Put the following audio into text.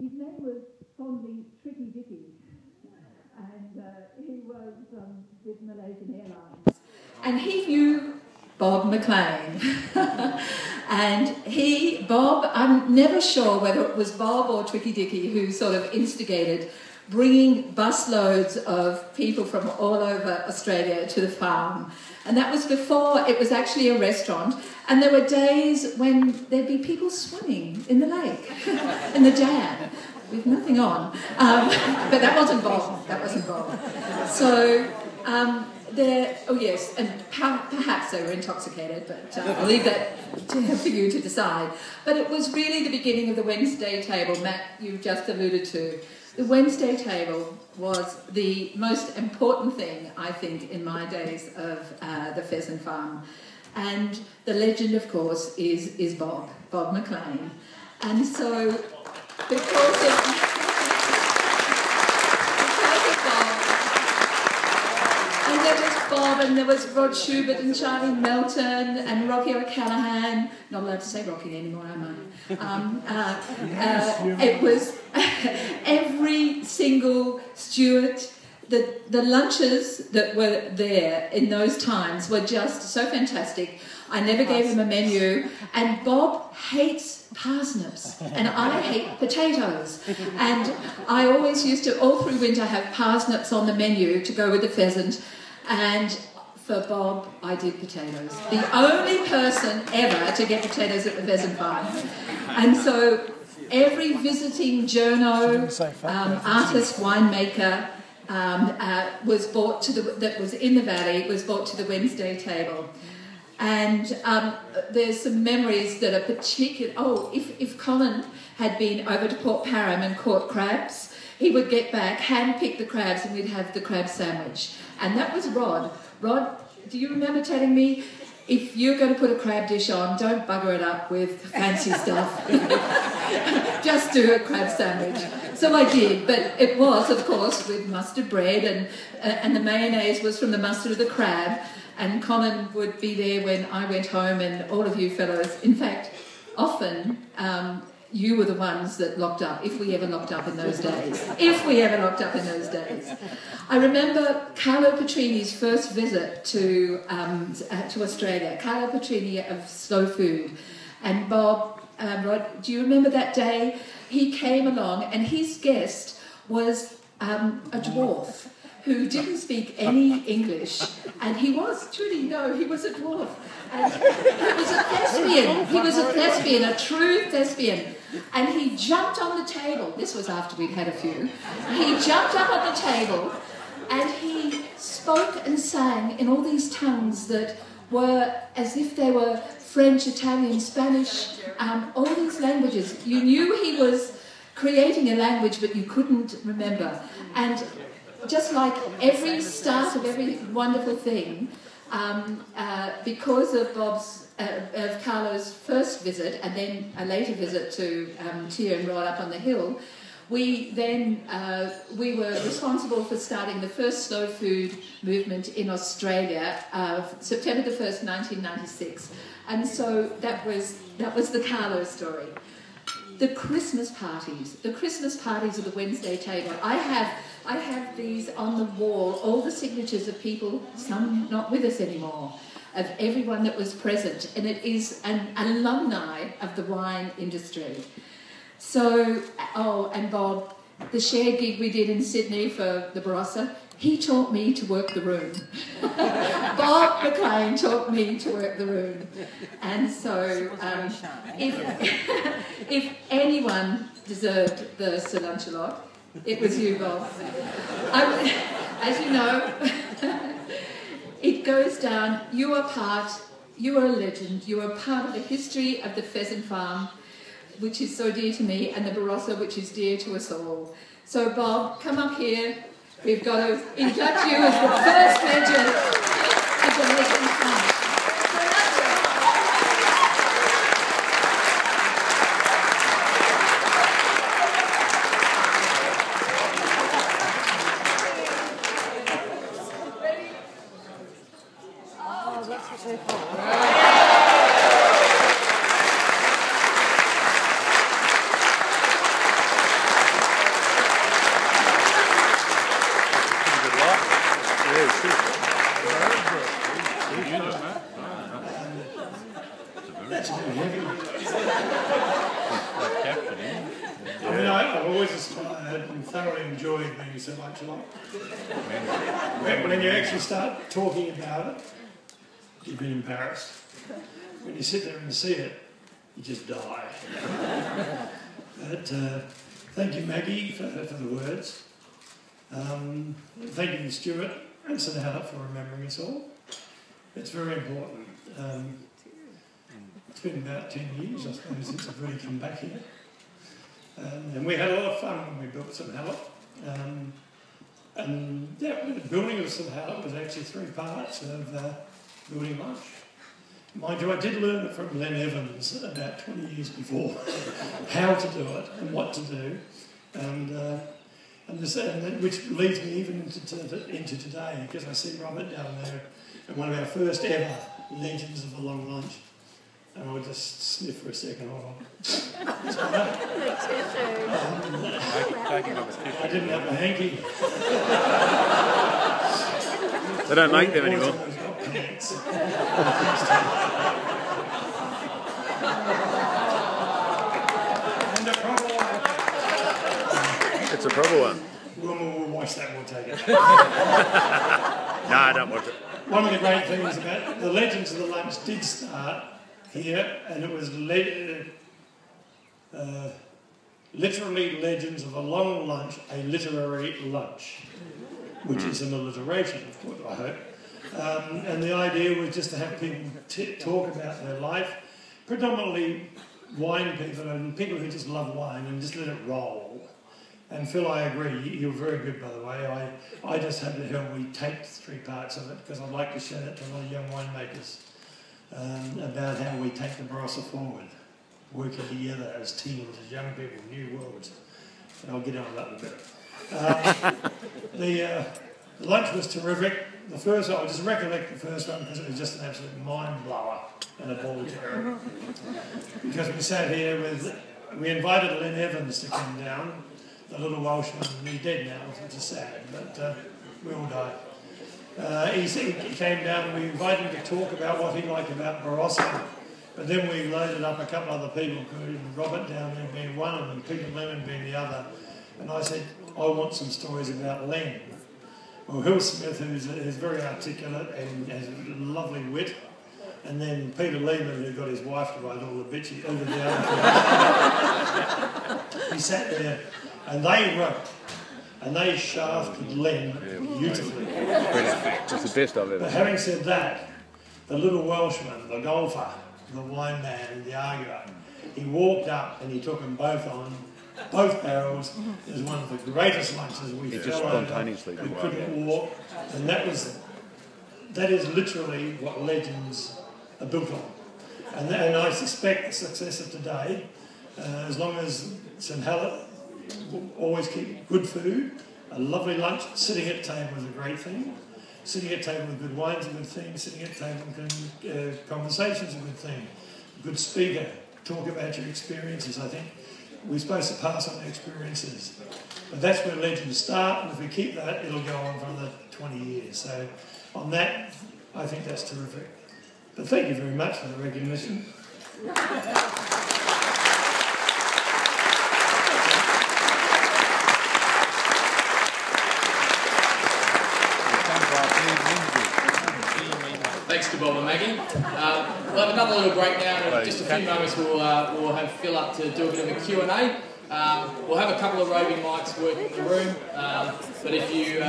his name was fondly Tricky Dicky, and he was with Malaysian Airlines. And he knew Bob McLean. And Bob, I'm never sure whether it was Bob or Tricky Dicky who sort of instigated bringing busloads of people from all over Australia to the farm. And that was before it was actually a restaurant. And there were days when there'd be people swimming in the lake, in the dam, with nothing on. But that wasn't Bob. That wasn't Bob. So oh yes, and perhaps they were intoxicated, but I'll leave that for you to decide. But it was really the beginning of the Wednesday table, Matt, you just alluded to. The Wednesday table was the most important thing, I think, in my days of the pheasant farm. And the legend, of course, is Bob McLean. And so, because of Bob, and there was Rod Schubert and Charlie Melton and Rocky O'Callaghan. Not allowed to say Rocky anymore, am I? It was every single steward. The lunches that were there in those times were just so fantastic. I never gave him a menu, and Bob hates parsnips, and I hate potatoes. And I always used to, all through winter, have parsnips on the menu to go with the pheasant. And for Bob, I did potatoes. The only person ever to get potatoes at the pheasant farm. And so every visiting journo, artist, winemaker was brought to that was in the valley, was brought to the Wednesday table. And there's some memories that are particular. Oh, if Colin had been over to Port Parham and caught crabs, he would get back, hand-pick the crabs, and we'd have the crab sandwich. And that was Rod. Rod, do you remember telling me, if you're going to put a crab dish on, don't bugger it up with fancy stuff. Just do a crab sandwich. So I did, but it was, of course, with mustard bread, and the mayonnaise was from the mustard of the crab, and Colin would be there when I went home, and all of you fellows, in fact, often you were the ones that locked up, if we ever locked up in those days. If we ever locked up in those days. I remember Carlo Petrini's first visit to Australia. Carlo Petrini of Slow Food. And Bob, Rod, do you remember that day? He came along, and his guest was a dwarf who didn't speak any English. And he was, truly, no, he was a dwarf. And he was a thespian. He was a thespian, a true thespian. And he jumped on the table. This was after we'd had a few. He jumped up on the table and he spoke and sang in all these tongues that were as if they were French, Italian, Spanish, all these languages. You knew he was creating a language, but you couldn't remember. And just like every start of every wonderful thing, because of of Carlo's first visit and then a later visit to Tia and Rod up on the hill, we were responsible for starting the first slow food movement in Australia, September the 1st, 1996, and so that was the Carlo story. The Christmas parties of the Wednesday table. I have these on the wall, all the signatures of people, some not with us anymore, of everyone that was present, and it is an alumni of the wine industry. So, and Bob, the share gig we did in Sydney for the Barossa, he taught me to work the room. Bob McLean taught me to work the room. And so, if anyone deserved the Sir Lunch-a-Lot, it was you, Bob. As you know, it goes down, you are a legend, you are part of the history of the pheasant farm, which is so dear to me, and the Barossa, which is dear to us all. So, Bob, come up here. We've got to induct you as the first legend of the Legend Farm. Oh, that's what they're for. thoroughly enjoyed being so much alike. When you actually start talking about it, you've been embarrassed. When you sit there and see it, you just die. But thank you, Maggie, for the words. Thank you, Stuart and St Hannah, for remembering us all. It's very important. It's been about 10 years, I suppose, since I've really come back here. And we had a lot of fun when we built St Hannah. And yeah, the building of St Hannah was actually 3 parts of building lunch. Mind you, I did learn it from Len Evans about 20 years before, how to do it and what to do. Which leads me even into today, because I see Robert down there, and one of our first ever legends of the long lunch. And I'll just sniff for a second. Hold on. I didn't have a hanky. They don't make them anymore. And a proper one. It's a proper one. We'll watch that, we'll take it. No, I don't watch it. One of the great things about the Legends of the Lunch did start here, and it was literally Legends of a Long Lunch, a literary lunch, which is an alliteration, of course, I hope. And the idea was just to have people talk about their life, predominantly wine people and people who just love wine, and just let it roll. And Phil, I agree, you're very good, by the way. I just had to help we take 3 parts of it, because I'd like to show that to a lot of young winemakers about how we take the Barossa forward, working together as teams, as young people, new worlds. And I'll get on that in a bit. The lunch was terrific. The first, I'll just recollect the first one because it was just an absolute mind blower and a ball terror. Because we sat here we invited Len Evans to come down, the little Welshman, and he's dead now, which is sad, but we all died. He came down and we invited him to talk about what he liked about Barossa, but then we loaded up a couple other people, including Robert down there being one of them, Peter Lemon being the other, and I said, I want some stories about Len. Well, Hill Smith, who's very articulate and has a lovely wit, and then Peter Lehman, who got his wife to write all the bitchy over the other. He sat there, and they wrote, and they shafted Len beautifully. It's the best I've ever But having said that, the little Welshman, the golfer, the wine man, and the arguer, he walked up and he took them both on, both barrels. It was one of the greatest lunches we just fell spontaneously over. We couldn't walk, and that is literally what legends are built on. And I suspect the success of today, as long as St Hannah always keep good food, a lovely lunch, sitting at table is a great thing. Sitting at table with good wine is a good thing. Sitting at table and conversation is a good thing. A good speaker, talk about your experiences. I think we're supposed to pass on experiences. But that's where legends start, and if we keep that, it'll go on for another 20 years. So on that, I think that's terrific. But thank you very much for the recognition. Thanks to Bob and Maggie. We'll have another little break now, and in just a few moments we'll have Phil up to do a bit of a Q&A. We'll have a couple of roving mics working in the room, but if you